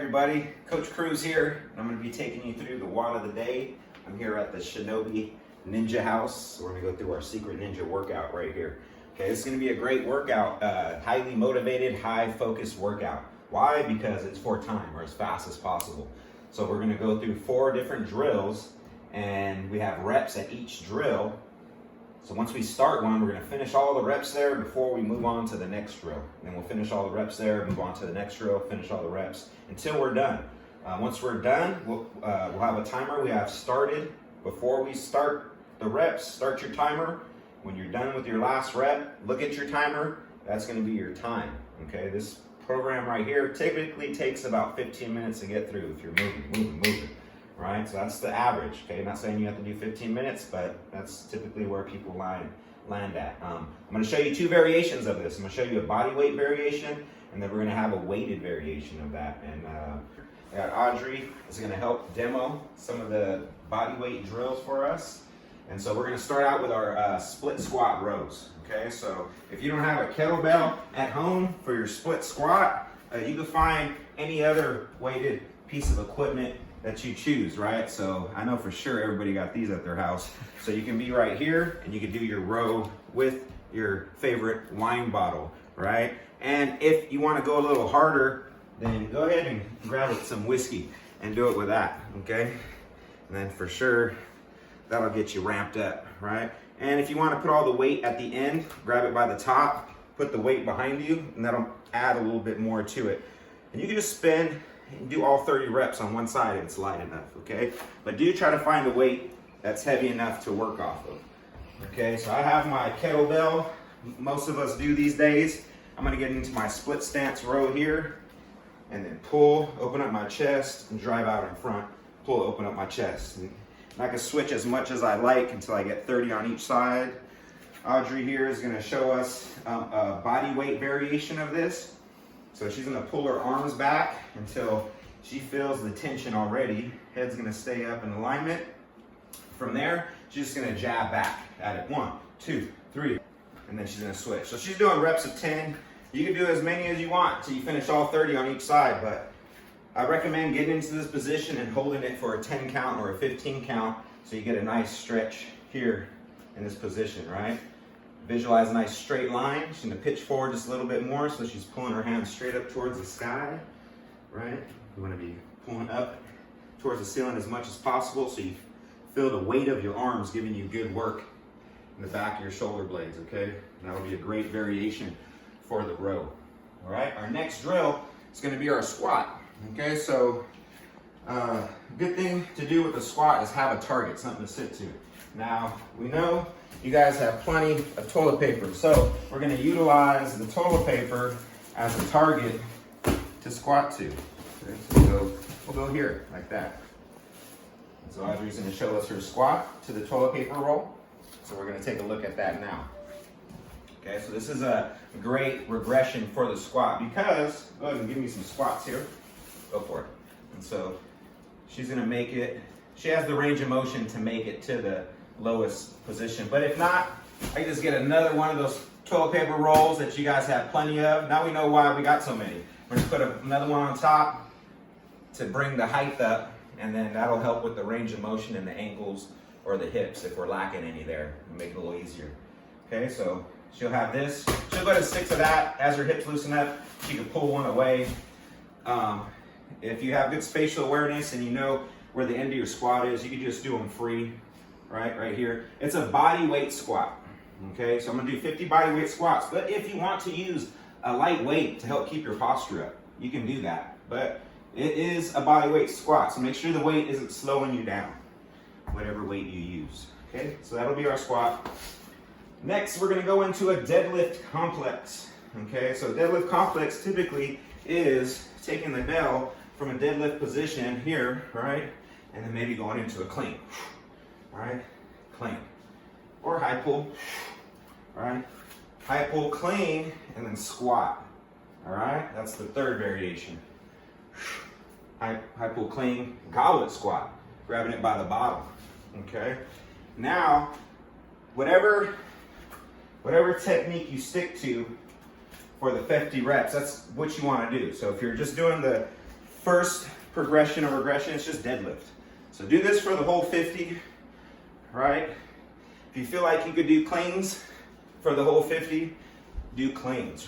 everybody, Coach Cruz here. I'm going to be taking you through the WOD of the day. I'm here at the Shinobi Ninja House. So we're going to go through our secret ninja workout right here. Okay, it's going to be a great workout, highly motivated, high focused workout. Why? Because it's for time, or as fast as possible. So we're going to go through 4 different drills, and we have reps at each drill. So once we start one, we're going to finish all the reps there before we move on to the next drill. And then we'll finish all the reps there, move on to the next drill, finish all the reps until we're done. Once we're done, we'll have a timer we have started. Before we start the reps, start your timer. When you're done with your last rep, look at your timer. That's going to be your time. Okay, this program right here typically takes about 15 minutes to get through if you're moving. Right, so that's the average. Okay, not saying you have to do 15 minutes, but that's typically where people land at. I'm going to show you 2 variations of this. I'm going to show you a body weight variation, and then we're going to have a weighted variation of that. And I got Audrie is going to help demo some of the body weight drills for us. And so we're going to start out with our split squat rows. Okay, so if you don't have a kettlebell at home for your split squat, you can find any other weighted piece of equipment that you choose, right? So I know for sure everybody got these at their house. So you can be right here and you can do your row with your favorite wine bottle, right? And if you want to go a little harder, then go ahead and grab some whiskey and do it with that, okay? And then for sure, that'll get you ramped up, right? And if you want to put all the weight at the end, grab it by the top, put the weight behind you, and that'll add a little bit more to it. And you can just spin and do all 30 reps on one side if it's light enough, okay? But do try to find a weight that's heavy enough to work off of. Okay, so I have my kettlebell. Most of us do these days. I'm gonna get into my split stance row here, and then pull, open up my chest, and drive out in front. Pull, open up my chest. And I can switch as much as I like until I get 30 on each side. Audrie here is gonna show us a body weight variation of this. So she's gonna pull her arms back until she feels the tension already. Head's gonna stay up in alignment. From there, she's just gonna jab back at it. 1, 2, 3, and then she's gonna switch. So she's doing reps of 10. You can do as many as you want until you finish all 30 on each side, but I recommend getting into this position and holding it for a 10 count or a 15 count so you get a nice stretch here in this position, right? Visualize a nice straight line. She's gonna pitch forward just a little bit more, so she's pulling her hands straight up towards the sky, right? You wanna be pulling up towards the ceiling as much as possible so you feel the weight of your arms giving you good work in the back of your shoulder blades, okay? And that'll be a great variation for the row, all right? Our next drill is gonna be our squat, okay? So, good thing to do with the squat is have a target, something to sit to. Now, we know you guys have plenty of toilet paper, so we're gonna utilize the toilet paper as a target to squat to. Okay, so we'll go here, like that. So Audrie's gonna show us her squat to the toilet paper roll. So we're gonna take a look at that now. Okay, so this is a great regression for the squat because, go ahead and give me some squats here. Go for it. And so she's gonna make it, she has the range of motion to make it to the lowest position. But if not, I can just get another one of those toilet paper rolls that you guys have plenty of. Now we know why we got so many. We're gonna put another one on top to bring the height up, and then that'll help with the range of motion in the ankles or the hips if we're lacking any there, and make it a little easier. Okay, so she'll have this. She'll go to 6 of that. As her hips loosen up, she can pull one away. If you have good spatial awareness and you know where the end of your squat is, you can just do them free, right here. It's a body weight squat, okay? So I'm gonna do 50 body weight squats, but if you want to use a light weight to help keep your posture up, you can do that. But it is a body weight squat, so make sure the weight isn't slowing you down, whatever weight you use, okay? So that'll be our squat. Next, we're gonna go into a deadlift complex, okay? So deadlift complex typically is taking the bell from a deadlift position here, right? And then maybe going into a clean, all right? Clean. Or high pull, all right? High pull, clean, and then squat, all right? That's the third variation. High pull, clean, goblet squat, grabbing it by the bottom, okay? Now, whatever technique you stick to for the 50 reps, that's what you want to do. So if you're just doing the first progression or regression is just deadlift. So do this for the whole 50, right? If you feel like you could do cleans for the whole 50, do cleans.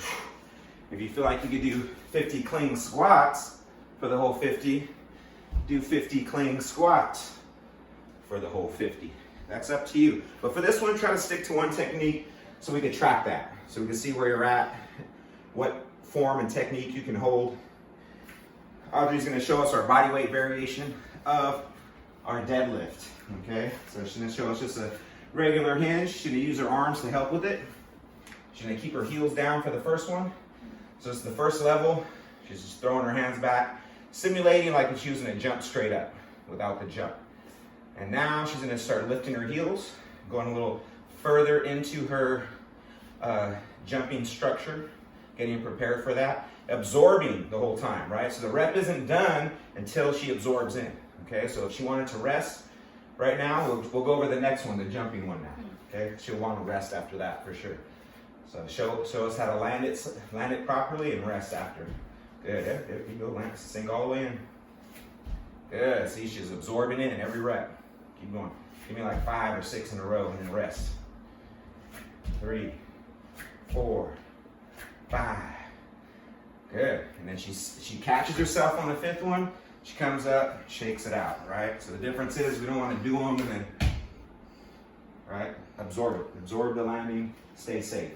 If you feel like you could do 50 clean squats for the whole 50, do 50 clean squats for the whole 50. That's up to you. But for this one, try to stick to one technique so we can track that. So we can see where you're at, what form and technique you can hold. Audrey's gonna show us our body weight variation of our deadlift, okay? So she's gonna show us just a regular hinge. She's gonna use her arms to help with it. She's gonna keep her heels down for the first one. So it's the first level. She's just throwing her hands back, simulating like it's using a jump straight up without the jump. And now she's gonna start lifting her heels, going a little further into her jumping structure, getting prepared for that, absorbing the whole time, right? So the rep isn't done until she absorbs in, okay? So if she wanted to rest right now, we'll go over the next one, the jumping one now, okay? She'll want to rest after that for sure. So show us how to land it properly and rest after. Good, there you go, land, sink all the way in. Good, see she's absorbing in every rep. Keep going. Give me like 5 or 6 in a row and then rest. 3, 4, 5. Good, and then she catches herself on the 5th one. She comes up, shakes it out, right? So the difference is we don't want to do them and then, right? Absorb it. Absorb the landing, stay safe.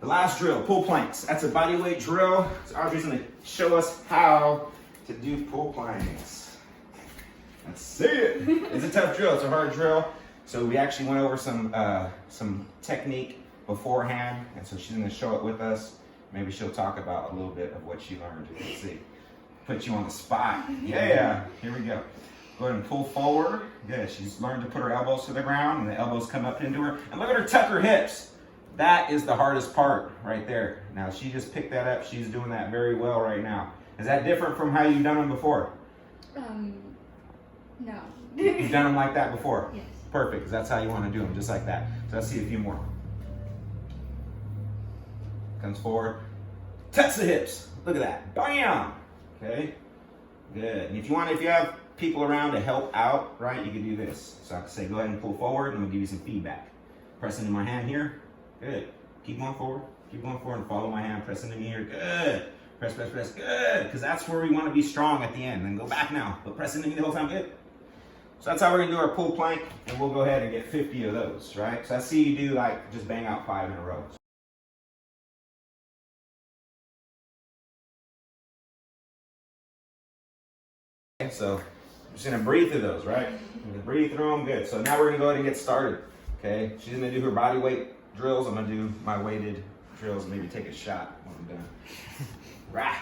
The last drill, pull planks. That's a body weight drill. So Audrey's gonna show us how to do pull planks. Let's see it. It's a tough drill, it's a hard drill. So we actually went over some technique beforehand, and so she's gonna show it with us. Maybe she'll talk about a little bit of what she learned. Let's see. Put you on the spot. Yeah, here we go. Go ahead and pull forward. Good, she's learned to put her elbows to the ground and the elbows come up into her. And look at her tuck her hips. That is the hardest part right there. Now she just picked that up. She's doing that very well right now. Is that different from how you've done them before? No. You've done them like that before? Yes. Perfect, because that's how you want to do them, just like that. So let's see a few more. Comes forward, touch the hips. Look at that, bam! Okay, good. And if you have people around to help out, right, you can do this. So I can say, go ahead and pull forward, and I'm gonna give you some feedback. Pressing in my hand here, good. Keep going forward and follow my hand, pressing in here, good. Press, press, press, good. Because that's where we want to be strong at the end. Then go back now, but pressing in the whole time, good. So that's how we're gonna do our pull plank, and we'll go ahead and get 50 of those, right? So I see you do like, just bang out 5 in a row. Okay, so I'm just gonna breathe through those, right? I'm gonna breathe through them, good. So now we're gonna go ahead and get started, okay? She's gonna do her body weight drills. I'm gonna do my weighted drills, maybe take a shot when I'm done. Right.